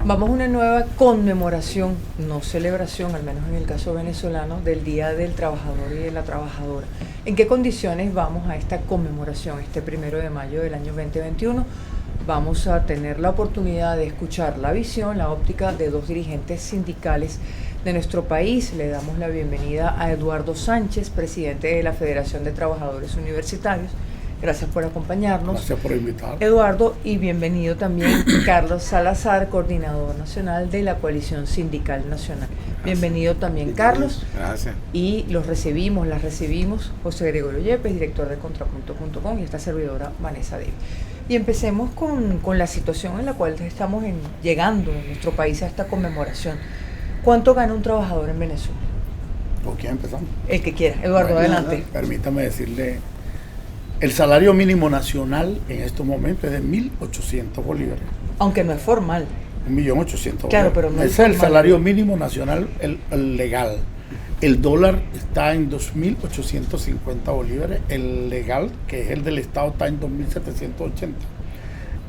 Vamos a una nueva conmemoración, no celebración, al menos en el caso venezolano, del Día del Trabajador y de la Trabajadora. ¿En qué condiciones vamos a esta conmemoración, este 1 de mayo del año 2021? Vamos a tener la oportunidad de escuchar la visión, la óptica de dos dirigentes sindicales de nuestro país. Le damos la bienvenida a Eduardo Sánchez, presidente de la Federación de Trabajadores Universitarios. Gracias por acompañarnos. Gracias por invitar. Eduardo, y bienvenido también Carlos Salazar, coordinador nacional de la Coalición Sindical Nacional. Gracias. Bienvenido también, Carlos. Gracias. Y las recibimos, José Gregorio Yepes, director de Contrapunto.com, y esta servidora, Vanessa David. Y empecemos con la situación en la cual estamos llegando en nuestro país a esta conmemoración. ¿Cuánto gana un trabajador en Venezuela? ¿Por quién empezamos? El que quiera. Eduardo, adelante. Permítame decirle, el salario mínimo nacional en estos momentos es de 1.800 bolívares. Aunque no es formal. 1.800.000 claro, pero no ese es el salario mínimo nacional, el legal. El dólar está en 2.850 bolívares, el legal, que es el del Estado, está en 2.780.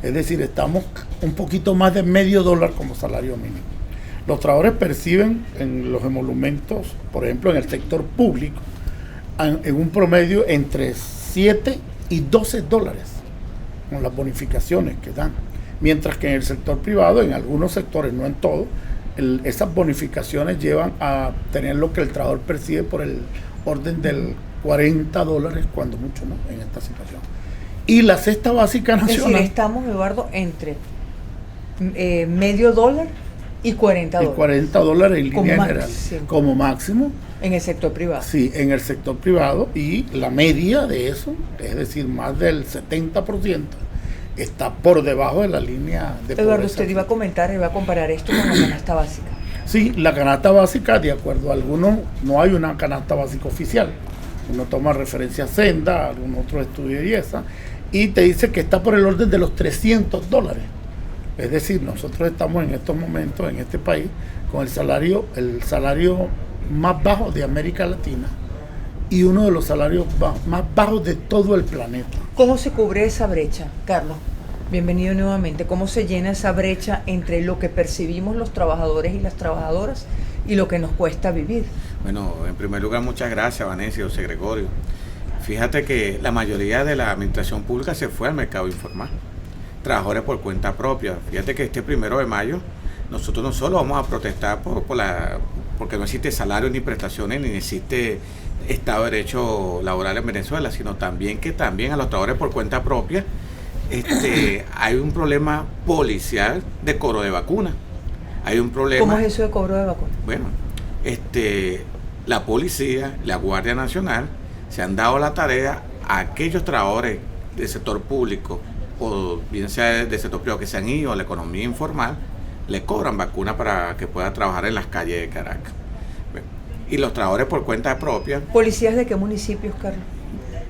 Es decir, estamos un poquito más de medio dólar como salario mínimo. Los trabajadores perciben en los emolumentos, por ejemplo, en el sector público, en un promedio entre 7 y 12 dólares con las bonificaciones que dan. Mientras que en el sector privado, en algunos sectores, no en todos, esas bonificaciones llevan a tener lo que el trabajador percibe por el orden del 40 dólares, cuando mucho, ¿no?, en esta situación. Y la cesta básica nacional... Es decir, estamos, Eduardo, entre medio dólar y 40 dólares. Y 40 dólares en línea general, como máximo. En el sector privado. Sí, en el sector privado, y la media de eso, es decir, más del 70%, está por debajo de la línea de pobreza. Eduardo, usted iba a comentar, iba a comparar esto con la canasta básica. Sí, la canasta básica, de acuerdo a algunos, no hay una canasta básica oficial. Uno toma referencia a Senda, algún otro estudio y esa, y te dice que está por el orden de los 300 dólares. Es decir, nosotros estamos en estos momentos, en este país, con el salario más bajo de América Latina y uno de los salarios más bajos de todo el planeta. ¿Cómo se cubre esa brecha, Carlos? Bienvenido nuevamente. ¿Cómo se llena esa brecha entre lo que percibimos los trabajadores y las trabajadoras y lo que nos cuesta vivir? Bueno, en primer lugar, muchas gracias, Vanessa y José Gregorio. Fíjate que la mayoría de la administración pública se fue al mercado informal, trabajadores por cuenta propia. Fíjate que este 1 de mayo nosotros no solo vamos a protestar porque no existe salario ni prestaciones, ni existe Estado de Derecho laboral en Venezuela, sino también que también a los trabajadores por cuenta propia hay un problema policial de cobro de vacuna. Hay un problema. ¿Cómo es eso de cobro de vacuna? Bueno, la policía, la Guardia Nacional se han dado la tarea a aquellos trabajadores del sector público o bien sea del sector privado que se han ido a la economía informal, le cobran vacuna para que pueda trabajar en las calles de Caracas. Y los trabajadores por cuenta propia. ¿Policías de qué municipios, Carlos?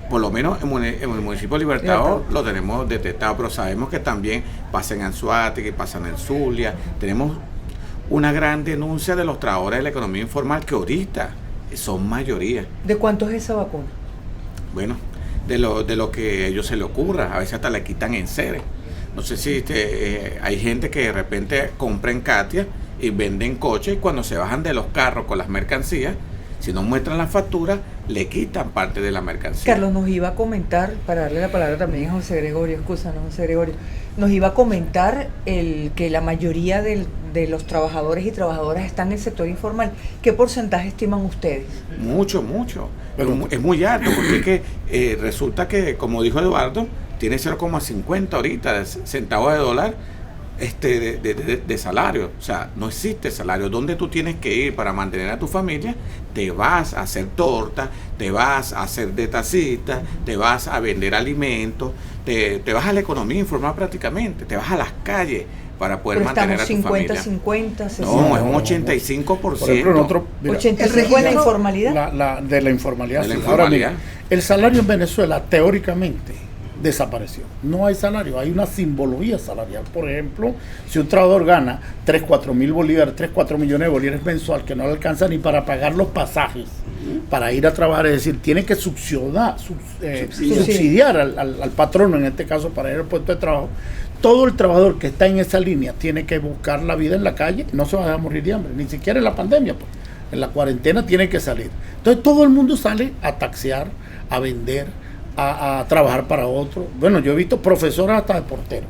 Por lo menos en el municipio de Libertador lo tenemos detectado, pero sabemos que también pasa en Anzoátegui, pasan en Zulia. Tenemos una gran denuncia de los trabajadores de la economía informal que ahorita son mayoría. ¿De cuánto es esa vacuna? Bueno, de lo que a ellos se les ocurra, a veces hasta le quitan en seres. No sé si hay gente que de repente compra en Katia y venden coches y cuando se bajan de los carros con las mercancías, si no muestran la factura, le quitan parte de la mercancía. Carlos nos iba a comentar, para darle la palabra también a José Gregorio, excúsanos José Gregorio, nos iba a comentar que la mayoría de los trabajadores y trabajadoras están en el sector informal. ¿Qué porcentaje estiman ustedes? Mucho, pero es muy alto, porque es que resulta que, como dijo Eduardo, tiene 0,50 ahorita centavos de dólar de salario. O sea, no existe salario. ¿Dónde tú tienes que ir para mantener a tu familia? Te vas a hacer torta, te vas a hacer de tacitas, te vas a vender alimentos, te vas a la economía informal prácticamente, te vas a las calles para poder mantener a tu familia. 50, 60. No, es un 85%. Por ejemplo, nosotros, mira, 85% de la informalidad. De la informalidad. De la sí. informalidad. Ahora, mira, el salario en Venezuela teóricamente desapareció. No hay salario, hay una simbología salarial. Por ejemplo, si un trabajador gana 3-4 mil bolívares, 3-4 millones de bolívares mensual, que no le alcanza ni para pagar los pasajes para ir a trabajar, es decir, tiene que subsidiar al patrono, en este caso, para ir al puesto de trabajo. todo el trabajador que está en esa línea tiene que buscar la vida en la calle, no se va a dejar morir de hambre, ni siquiera en la pandemia, pues. En la cuarentena tiene que salir. Entonces todo el mundo sale a taxear, a vender, a trabajar para otro. Bueno, yo he visto profesores hasta de porteros,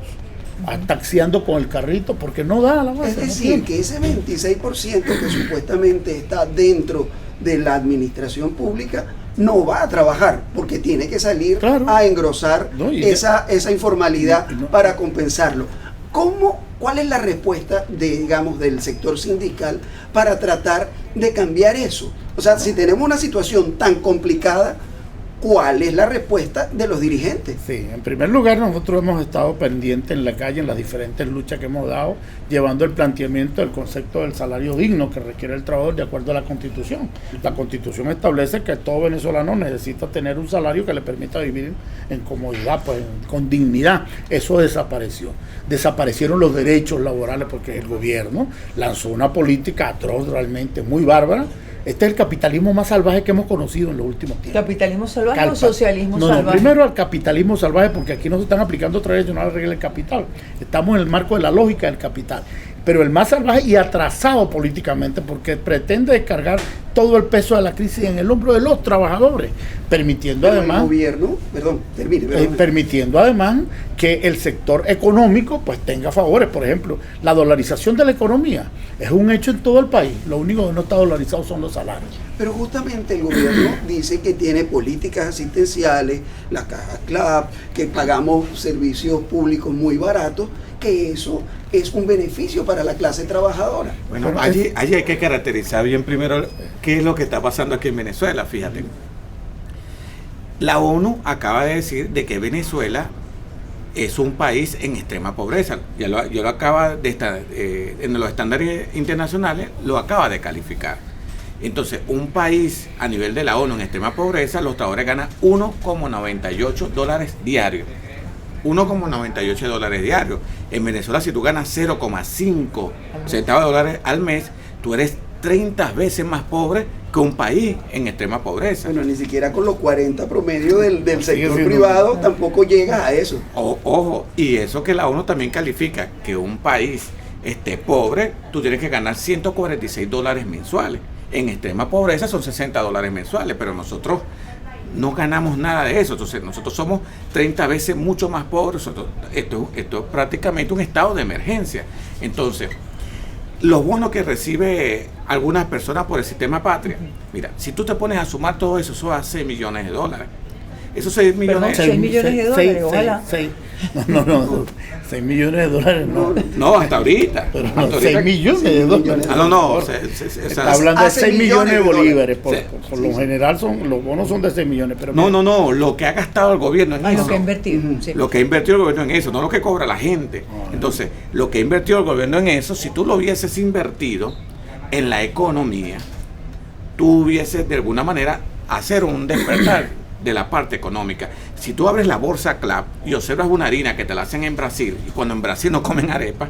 taxiando con el carrito porque no da la base. Es decir, que ese 26% que supuestamente está dentro de la administración pública no va a trabajar porque tiene que salir a engrosar esa informalidad para compensarlo. ¿Cuál es la respuesta del sector sindical para tratar de cambiar eso? O sea, si tenemos una situación tan complicada, ¿cuál es la respuesta de los dirigentes? Sí, en primer lugar, nosotros hemos estado pendientes en la calle en las diferentes luchas que hemos dado, llevando el planteamiento del concepto del salario digno que requiere el trabajador de acuerdo a la Constitución. La Constitución establece que todo venezolano necesita tener un salario que le permita vivir en comodidad, pues, con dignidad. Eso desapareció. Desaparecieron los derechos laborales porque el gobierno lanzó una política atroz, realmente muy bárbara. Este es el capitalismo más salvaje que hemos conocido en los últimos tiempos. ¿Capitalismo salvaje o socialismo salvaje? No, primero al capitalismo salvaje, porque aquí no se están aplicando tradicionales reglas del capital. Estamos en el marco de la lógica del capital. Pero el más salvaje y atrasado políticamente, porque pretende descargar todo el peso de la crisis en el hombro de los trabajadores, permitiendo además... El gobierno, permitiendo además que el sector económico pues tenga favores. Por ejemplo, la dolarización de la economía es un hecho en todo el país. Lo único que no está dolarizado son los salarios. Pero justamente el gobierno dice que tiene políticas asistenciales, la caja CLAP, que pagamos servicios públicos muy baratos, que eso es un beneficio para la clase trabajadora. Bueno, allí hay que caracterizar bien primero qué es lo que está pasando aquí en Venezuela. Fíjate, la ONU acaba de decir de que Venezuela es un país en extrema pobreza. Yo lo acaba de estar en los estándares internacionales, lo acaba de calificar. Entonces, un país a nivel de la ONU en extrema pobreza, los trabajadores ganan $1,98 diarios. $1,98 diarios. En Venezuela, si tú ganas 0,5 centavos de dólares al mes, tú eres 30 veces más pobre que un país en extrema pobreza. Bueno, ni siquiera con los 40 promedio del sector privado tampoco llegas a eso. Ojo, y eso que la ONU también califica, que un país esté pobre, tú tienes que ganar $146 mensuales. En extrema pobreza son $60 mensuales, pero nosotros no ganamos nada de eso. Entonces nosotros somos 30 veces mucho más pobres. Esto es prácticamente un estado de emergencia. Entonces, los bonos que recibe algunas personas por el sistema patria, mira, si tú te pones a sumar todo eso, eso da $6 millones. Esos 6 millones... 6 millones de dólares, ojalá. 6 millones de dólares no. No, hasta ahorita. Pero hasta ahorita 6 millones de dólares. Está hablando de 6 millones de bolívares. Por lo general los bonos son de 6 millones. Pero no, lo que ha gastado el gobierno en eso. Lo que ha invertido. Lo que ha invertido el gobierno en eso, no lo que cobra la gente. Entonces, lo que ha invertido el gobierno en eso, si tú lo hubieses invertido en la economía, tú hubieses de alguna manera hacer un despertar de la parte económica. Si tú abres la bolsa CLAP y observas una harina que te la hacen en Brasil, y cuando en Brasil no comen arepa,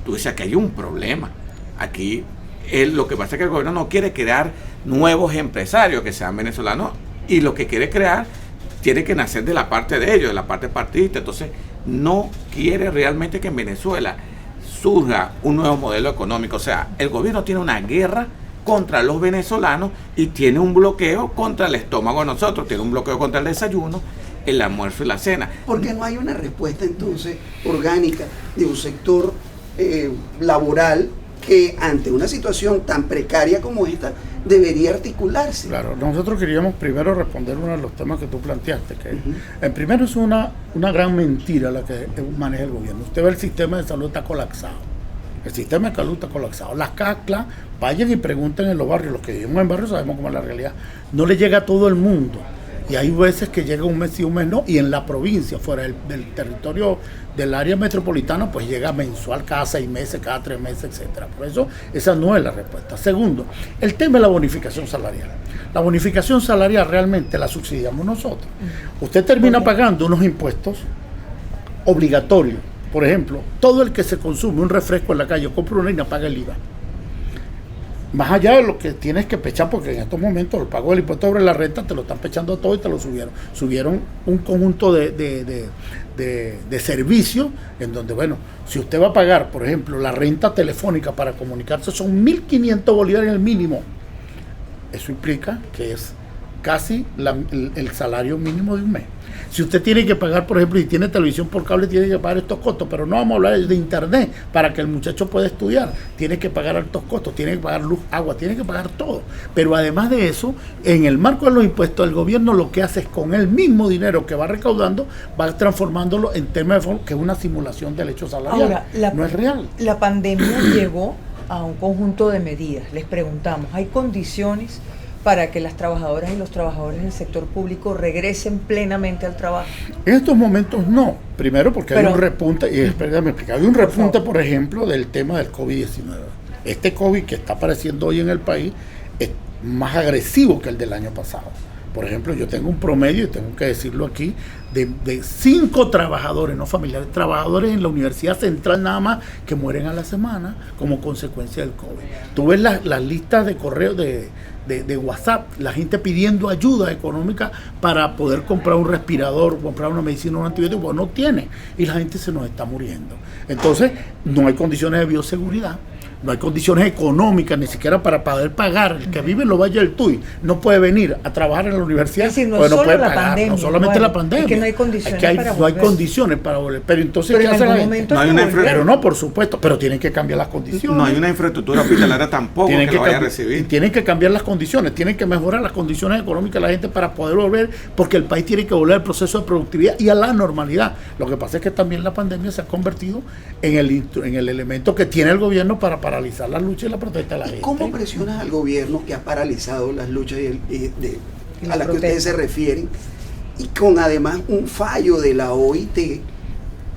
tú dices que hay un problema. Aquí lo que pasa es que el gobierno no quiere crear nuevos empresarios que sean venezolanos, y lo que quiere crear tiene que nacer de la parte de ellos, de la parte partidista. Entonces no quiere realmente que en Venezuela surja un nuevo modelo económico. O sea, el gobierno tiene una guerra contra los venezolanos y tiene un bloqueo contra el estómago de nosotros, tiene un bloqueo contra el desayuno, el almuerzo y la cena. ¿Por qué no hay una respuesta entonces orgánica de un sector laboral que ante una situación tan precaria como esta debería articularse? Claro, nosotros queríamos primero responder uno de los temas que tú planteaste, que en primero es una gran mentira la que maneja el gobierno. Usted ve el sistema de salud está colapsado. El sistema de salud está colapsado. Las CACLA, vayan y pregunten en los barrios. Los que vivimos en barrios sabemos cómo es la realidad. No le llega a todo el mundo. Y hay veces que llega un mes y un mes no. Y en la provincia, fuera del territorio del área metropolitana, pues llega mensual cada 6 meses, cada 3 meses, etcétera. Por eso, esa no es la respuesta. Segundo, el tema de la bonificación salarial. La bonificación salarial realmente la subsidiamos nosotros. Usted termina pagando unos impuestos obligatorios. Por ejemplo, todo el que se consume un refresco en la calle o compra una harina paga el IVA. Más allá de lo que tienes que pechar, porque en estos momentos el pago del impuesto sobre la renta te lo están pechando todo y te lo subieron. Subieron un conjunto de de servicio, en donde, bueno, si usted va a pagar, por ejemplo, la renta telefónica para comunicarse, son 1.500 bolívares el mínimo. Eso implica que es casi el salario mínimo de un mes. Si usted tiene que pagar, por ejemplo, y tiene televisión por cable, tiene que pagar estos costos, pero no vamos a hablar de internet para que el muchacho pueda estudiar. Tiene que pagar altos costos, tiene que pagar luz, agua, tiene que pagar todo. Pero además de eso, en el marco de los impuestos, el gobierno lo que hace es con el mismo dinero que va recaudando, va transformándolo en temas de fondo, que es una simulación del hecho salarial. Ahora, no es real. La pandemia llevó a un conjunto de medidas. Les preguntamos, ¿hay condiciones para que las trabajadoras y los trabajadores del sector público regresen plenamente al trabajo? En estos momentos no. Primero porque hay un repunte, y espérame explicar, hay un repunte, por ejemplo, del tema del COVID-19. Este COVID que está apareciendo hoy en el país es más agresivo que el del año pasado. Por ejemplo, yo tengo un promedio, y tengo que decirlo aquí, de 5 trabajadores, no familiares, trabajadores en la Universidad Central nada más, que mueren a la semana como consecuencia del COVID. Tú ves las listas de correo de WhatsApp, la gente pidiendo ayuda económica para poder comprar un respirador, comprar una medicina, un antibiótico, pues no tiene, y la gente se nos está muriendo. Entonces, no hay condiciones de bioseguridad, no hay condiciones económicas ni siquiera para poder pagar. El que vive en los Valles del Tuy no puede venir a trabajar en la universidad, es decir, no pues no puede la pagar, pandemia, no solamente la pandemia, es que no hay condiciones, no hay condiciones para volver. Pero entonces, ¿qué hace la gente? No hay una pero no, por supuesto, pero tienen que cambiar las condiciones. No hay una infraestructura hospitalaria tampoco que lo vaya a recibir. Tienen que cambiar las condiciones, tienen que mejorar las condiciones económicas de la gente para poder volver, porque el país tiene que volver al proceso de productividad y a la normalidad. Lo que pasa es que también la pandemia se ha convertido en el elemento que tiene el gobierno para paralizar las luchas y la protesta de la gente. ¿Cómo presionas al gobierno que ha paralizado las luchas a las que ustedes se refieren? Y con además un fallo de la OIT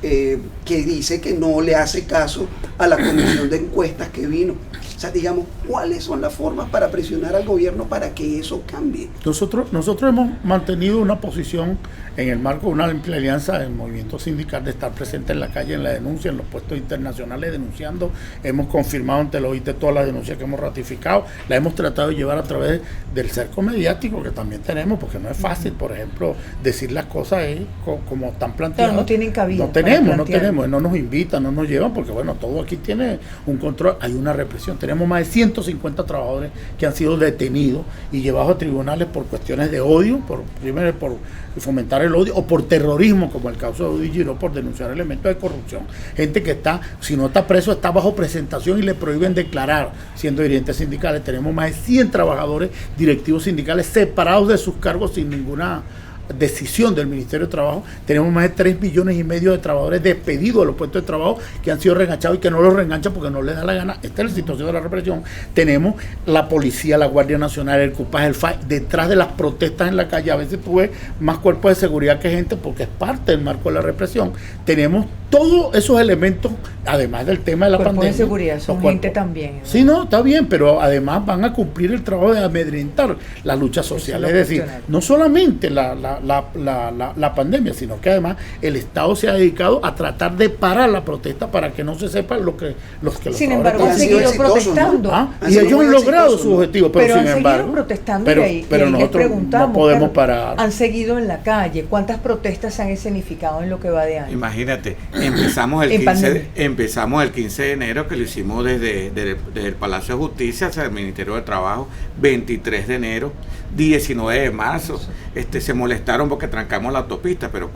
que dice que no le hace caso a la comisión de encuestas que vino. O sea, digamos, ¿cuáles son las formas para presionar al gobierno para que eso cambie? Nosotros hemos mantenido una posición en el marco de una amplia alianza del movimiento sindical de estar presente en la calle, en la denuncia, en los puestos internacionales denunciando. Hemos confirmado ante el OIT todas las denuncias que hemos ratificado. La hemos tratado de llevar a través del cerco mediático que también tenemos, porque no es fácil, por ejemplo, decir las cosas como están planteadas. Pero no tienen cabida. No tenemos, no nos invitan, no nos llevan, porque bueno, todo aquí tiene un control, hay una represión. Tenemos más de 150 trabajadores que han sido detenidos y llevados a tribunales por cuestiones de odio, primero por fomentar el odio, o por terrorismo, como el caso de Udi Giró, por denunciar elementos de corrupción. Gente que está, si no está preso, está bajo presentación y le prohíben declarar siendo dirigentes sindicales. Tenemos más de 100 trabajadores directivos sindicales separados de sus cargos sin ninguna decisión del Ministerio de Trabajo. Tenemos más de 3,5 millones de trabajadores despedidos de los puestos de trabajo que han sido reenganchados y que no los reenganchan porque no les da la gana. Esta es la situación de la represión. Tenemos la policía, la Guardia Nacional, el CUPAG, el FAI, detrás de las protestas en la calle. A veces tú ves más cuerpos de seguridad que gente porque es parte del marco de la represión. Tenemos todos esos elementos, además del tema de la pandemia. De seguridad, son gente también, ¿no? Sí, no, está bien, pero además van a cumplir el trabajo de amedrentar la lucha social. Es decir, no solamente la pandemia, sino que además el Estado se ha dedicado a tratar de parar la protesta para que no se sepa los que los sin embargo han seguido protestando, ¿no? Y ellos han logrado su objetivo, pero sin embargo protestando, pero nosotros no podemos parar. Han seguido en la calle. ¿Cuántas protestas se han escenificado en lo que va de año? Imagínate, empezamos el 15 de enero, que lo hicimos desde el Palacio de Justicia hacia el Ministerio de Trabajo. 23 de enero, 19 de marzo, se molestaron porque trancamos la autopista, pero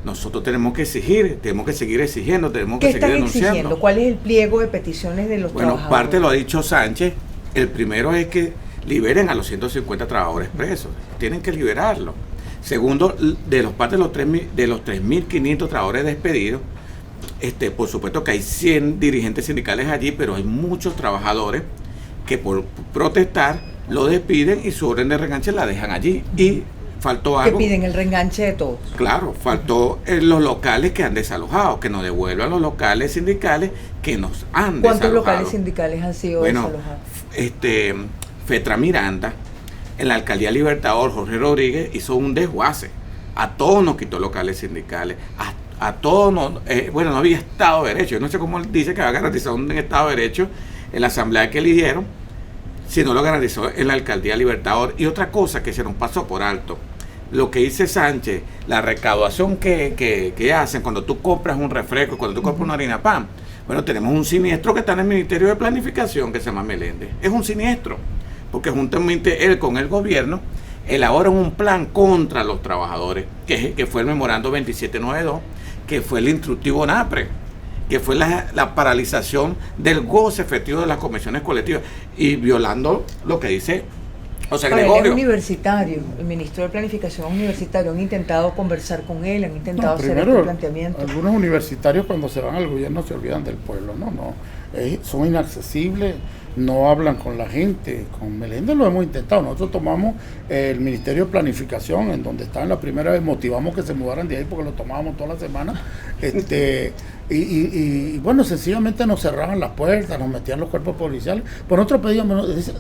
nosotros tenemos que exigir, tenemos que seguir exigiendo, tenemos que seguir denunciando. Exigiendo? ¿Cuál es el pliego de peticiones de los trabajadores? Bueno, parte lo ha dicho Sánchez. El primero es que liberen a los 150 trabajadores presos, tienen que liberarlos. Segundo, de los 3.500 trabajadores despedidos, por supuesto que hay 100 dirigentes sindicales allí, pero hay muchos trabajadores que por protestar lo despiden y su orden de reenganche la dejan allí. Y faltó algo. Que piden el reenganche de todos. Claro, faltó los locales que han desalojado, que nos devuelvan los locales sindicales que nos han desalojado. ¿Cuántos locales sindicales han sido desalojados? Fetra Miranda, en la Alcaldía Libertador, Jorge Rodríguez hizo un desguace. A todos nos quitó locales sindicales. A todos no había Estado de Derecho. Yo no sé cómo él dice que va a garantizar un Estado de Derecho en la asamblea que eligieron, si no lo garantizó en la Alcaldía Libertador. Y otra cosa que se nos pasó por alto, lo que dice Sánchez, la recaudación que hacen cuando tú compras un refresco, cuando tú compras una harina pan. Bueno, tenemos un siniestro que está en el Ministerio de Planificación que se llama Meléndez. Es un siniestro, porque juntamente él con el gobierno elaboran un plan contra los trabajadores, que fue el memorando 2792, que fue el instructivo NAPRE, que fue la paralización del goce efectivo de las convenciones colectivas y violando lo que dice José Gregorio. Él es universitario, el ministro de Planificación es universitario, han intentado conversar con él, han intentado hacer este planteamiento. Algunos universitarios cuando se van al gobierno se olvidan del pueblo, son inaccesibles, no hablan con la gente. Con Meléndez lo hemos intentado. Nosotros tomamos el Ministerio de Planificación, en donde estaban la primera vez, motivamos que se mudaran de ahí porque lo tomábamos toda la semana. Y bueno, sencillamente nos cerraban las puertas, nos metían los cuerpos policiales. Por nosotros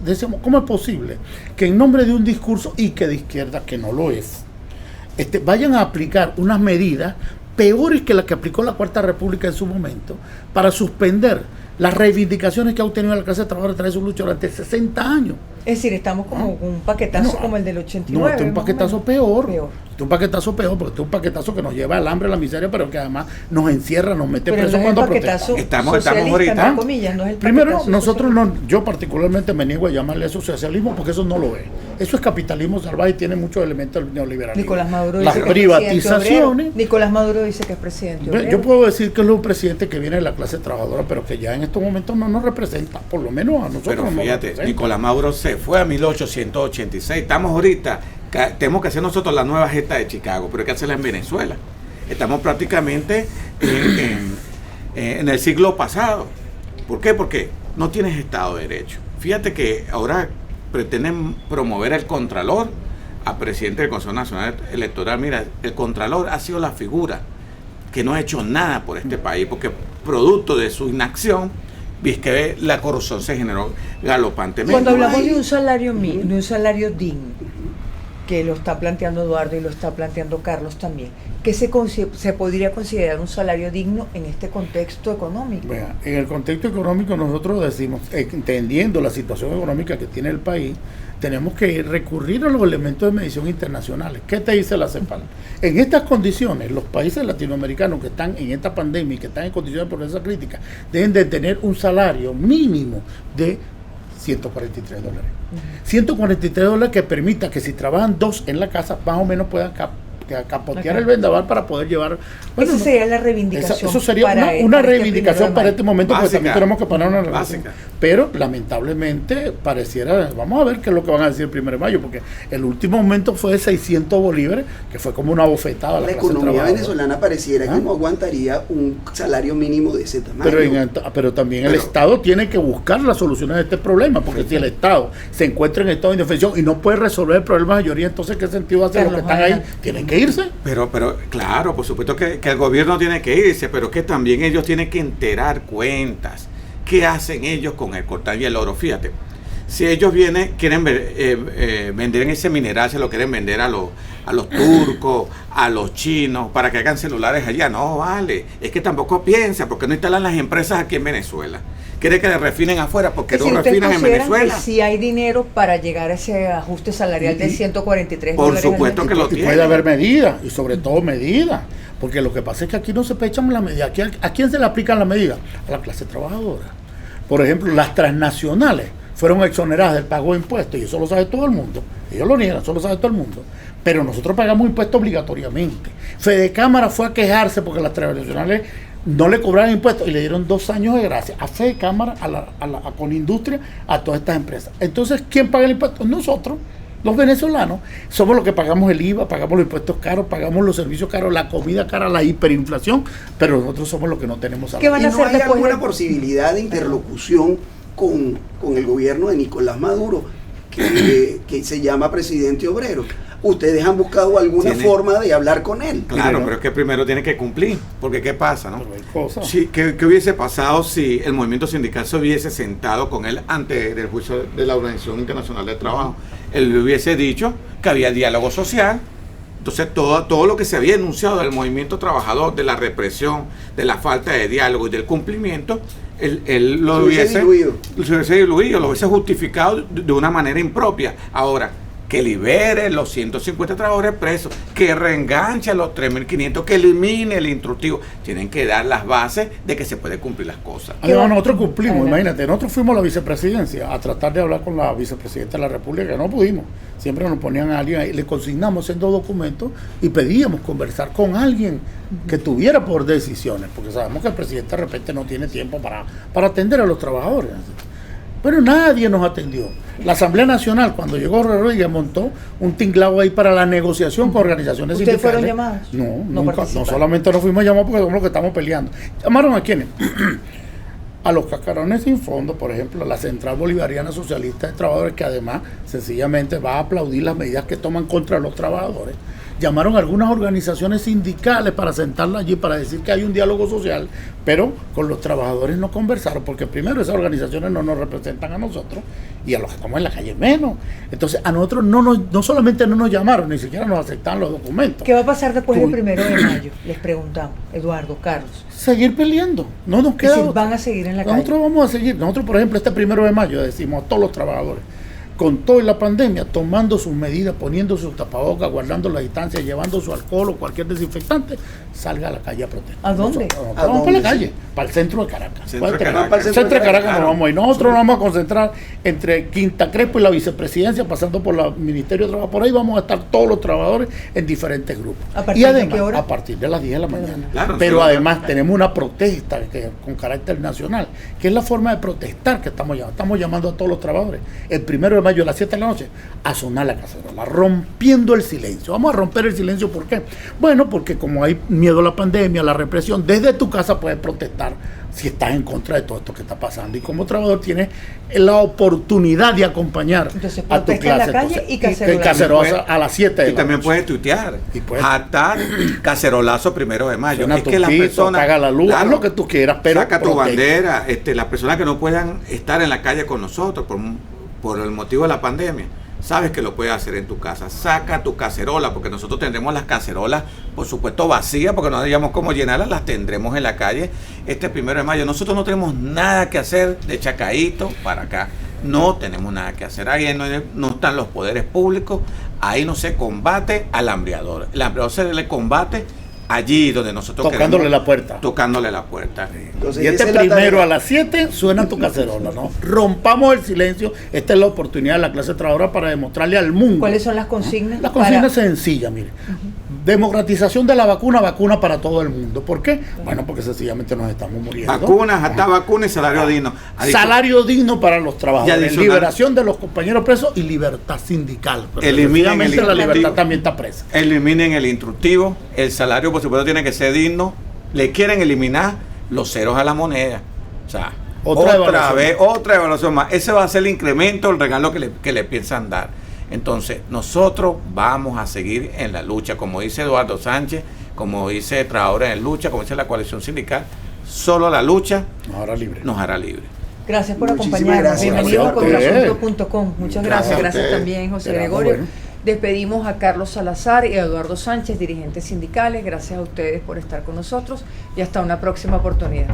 decíamos, ¿cómo es posible que en nombre de un discurso y que de izquierda, que no lo es, vayan a aplicar unas medidas peores que las que aplicó la Cuarta República en su momento para suspender las reivindicaciones que ha obtenido la clase trabajadora a través de su lucha durante 60 años? Es decir, estamos como con un paquetazo como el del 89. No, este es un paquetazo peor. Este es un paquetazo peor, porque este es un paquetazo que nos lleva al hambre, a la miseria, pero que además nos encierra, nos mete preso cuando protestamos. Estamos ahorita. Comillas, no es el primero, nosotros yo particularmente me niego a llamarle eso socialismo, porque eso no lo es. Eso es capitalismo salvaje y tiene muchos elementos del neoliberalismo. Nicolás Maduro las dice privatizaciones. Nicolás Maduro dice que es presidente obrero. Yo puedo decir que es un presidente que viene de la clase trabajadora, pero que ya en estos momentos no nos representa, por lo menos a nosotros. Pero fíjate, Nicolás Maduro se fue a 1886. Estamos ahorita, tenemos que hacer nosotros la nueva gesta de Chicago, pero hay que hacerla en Venezuela. Estamos prácticamente en el siglo pasado. ¿Por qué? Porque no tienes Estado de Derecho. Fíjate que ahora pretenden promover el Contralor a presidente del Consejo Nacional Electoral. Mira, el Contralor ha sido la figura que no ha hecho nada por este país, porque producto de su inacción, que la corrupción se generó galopantemente. Cuando hablamos de un salario mínimo, de un salario digno, que lo está planteando Eduardo y lo está planteando Carlos también, ¿qué se podría considerar un salario digno en este contexto económico? Bueno, en el contexto económico nosotros decimos, entendiendo la situación económica que tiene el país, tenemos que recurrir a los elementos de medición internacionales. ¿Qué te dice la CEPAL? En estas condiciones, los países latinoamericanos que están en esta pandemia y que están en condiciones de pobreza crítica, deben de tener un salario mínimo de $143. $143 que permita que si trabajan dos en la casa, más o menos puedan capotear el vendaval para poder llevar. Bueno, esa sería la reivindicación. Eso sería una reivindicación para este momento, porque también tenemos que poner una relación. Pero lamentablemente pareciera, vamos a ver qué es lo que van a decir el 1 de mayo, porque el último aumento fue de 600 bolívares, que fue como una bofetada a la clase economía venezolana pareciera que no aguantaría un salario mínimo de ese tamaño. Pero también el Estado tiene que buscar las soluciones de este problema, porque si el Estado se encuentra en estado de indefensión y no puede resolver el problema de mayoría, entonces ¿qué sentido hace los que están ahí? Tienen que irse. Pero claro, por supuesto que el gobierno tiene que irse, pero que también ellos tienen que enterar cuentas. ¿Qué hacen ellos con el coltán y el oro? Fíjate, si ellos quieren vender en ese mineral, se lo quieren vender a los turcos, a los chinos, para que hagan celulares allá. No, vale, es que tampoco piensa, porque no instalan las empresas aquí en Venezuela. Quiere que le refinen afuera, porque no refinan en Venezuela. Si hay dinero para llegar a ese ajuste salarial de 143 por supuesto que lo tiene. Puede haber medidas, y sobre todo medidas, porque lo que pasa es que aquí no se pechan las medidas. ¿A quién se le aplican las medidas? A la clase trabajadora. Por ejemplo, las transnacionales fueron exoneradas del pago de impuestos, y eso lo sabe todo el mundo. Ellos lo niegan, eso lo sabe todo el mundo. Pero nosotros pagamos impuestos obligatoriamente. Fedecámara fue a quejarse porque las transnacionales no le cobraron impuestos y le dieron 2 años de gracia a Fedecámara, a Conindustria, a todas estas empresas. Entonces, ¿quién paga el impuesto? Nosotros, los venezolanos. Somos los que pagamos el IVA, pagamos los impuestos caros, pagamos los servicios caros, la comida cara, la hiperinflación, pero nosotros somos los que no tenemos salario. ¿Qué van a hacer después? ¿No hay alguna posibilidad de interlocución con el gobierno de Nicolás Maduro, que se llama presidente obrero? ¿Ustedes han buscado alguna forma de hablar con él? Claro, pero es que primero tiene que cumplir, porque ¿qué pasa, no? Sí, ¿qué hubiese pasado si el movimiento sindical se hubiese sentado con él antes del juicio de la Organización Internacional del Trabajo? Él le hubiese dicho que había diálogo social. Entonces todo lo que se había enunciado del movimiento trabajador, de la represión, de la falta de diálogo y del cumplimiento, él lo hubiese diluido, lo hubiese justificado de una manera impropia. Ahora, que libere los 150 trabajadores presos, que reenganche a los 3.500, que elimine el instructivo. Tienen que dar las bases de que se puede cumplir las cosas. Además, nosotros cumplimos, imagínate, nosotros fuimos a la vicepresidencia a tratar de hablar con la vicepresidenta de la República, que no pudimos. Siempre nos ponían a alguien ahí, le consignamos en 2 documentos y pedíamos conversar con alguien que tuviera por decisiones, porque sabemos que el presidente de repente no tiene tiempo para atender a los trabajadores. Pero nadie nos atendió. La Asamblea Nacional, cuando llegó Rodríguez, montó un tinglado ahí para la negociación con organizaciones sindicales. ¿Ustedes fueron llamados? No, nunca. No solamente nos fuimos llamados porque somos los que estamos peleando. ¿Llamaron a quiénes? A los cascarones sin fondo, por ejemplo, a la Central Bolivariana Socialista de Trabajadores, que además sencillamente va a aplaudir las medidas que toman contra los trabajadores. Llamaron a algunas organizaciones sindicales para sentarlas allí, para decir que hay un diálogo social, pero con los trabajadores no conversaron, porque primero esas organizaciones no nos representan a nosotros y a los que estamos en la calle menos. Entonces a nosotros no solamente no nos llamaron, ni siquiera nos aceptaron los documentos. ¿Qué va a pasar después del 1 de mayo? Les preguntamos, Eduardo, Carlos. Seguir peleando, no nos queda. ¿Van a seguir en la calle? Nosotros vamos a seguir. Nosotros, por ejemplo, este 1 de mayo decimos a todos los trabajadores, con toda la pandemia, tomando sus medidas, poniendo sus tapabocas, guardando la distancia, llevando su alcohol o cualquier desinfectante, salga a la calle a protestar. ¿A dónde? Nosotros vamos para la calle, para el centro de Caracas. Centro de Caracas nos vamos a ir. Nosotros nos vamos a concentrar entre Quinta Crespo y la vicepresidencia, pasando por el Ministerio de Trabajo. Por ahí vamos a estar todos los trabajadores en diferentes grupos. ¿A partir de qué hora? A partir de las 10 de la mañana. Claro, pero además tenemos una protesta con carácter nacional, que es la forma de protestar que estamos llamando. Estamos llamando a todos los trabajadores. El 1 de mayo a las 7 de la noche a sonar la cacerola, rompiendo el silencio. Vamos a romper el silencio, ¿por qué? Bueno, porque como hay miedo a la pandemia, a la represión, desde tu casa puedes protestar si estás en contra de todo esto que está pasando. Y como trabajador tienes la oportunidad de acompañar a tu clase. En la calle y cacerola a las 7 de la noche. Y también puedes tuitear, atar cacerolazo 1 de mayo. Es que las personas, paga la luz, haz lo que tú quieras, pero saca tu bandera. Las personas que no puedan estar en la calle con nosotros por el motivo de la pandemia, sabes que lo puedes hacer en tu casa. Saca tu cacerola, porque nosotros tendremos las cacerolas, por supuesto, vacías, porque no sabíamos cómo llenarlas, las tendremos en la calle este 1 de mayo. Nosotros no tenemos nada que hacer de Chacaíto para acá. No tenemos nada que hacer. Ahí no están los poderes públicos. Ahí no se combate al hambreador. El hambreador se le combate allí donde nosotros tocándole la puerta. Tocándole la puerta. Entonces, y este 1 a las 7 suena tu cacerola, ¿no? Rompamos el silencio. Esta es la oportunidad de la clase trabajadora para demostrarle al mundo. ¿Cuáles son las consignas? Las consignas sencillas, mire. Democratización de la vacuna para todo el mundo. ¿Por qué? Bueno, porque sencillamente nos estamos muriendo. Vacunas, hasta vacunas y salario digno. Salario digno para los trabajadores. Liberación de los compañeros presos y libertad sindical. Eliminen la libertad también está presa. Eliminen el instructivo. El salario, por supuesto, tiene que ser digno. Le quieren eliminar los ceros a la moneda. O sea, otra evaluación más. Ese va a ser el incremento, el regalo que le piensan dar. Entonces, nosotros vamos a seguir en la lucha, como dice Eduardo Sánchez, como dice Trabajadores en Lucha, como dice la coalición sindical. Solo la lucha nos hará libre. Gracias por acompañarnos. Bienvenido a contrapunto.com. Muchas gracias. Gracias también, José Gregorio. Despedimos a Carlos Salazar y a Eduardo Sánchez, dirigentes sindicales. Gracias a ustedes por estar con nosotros y hasta una próxima oportunidad.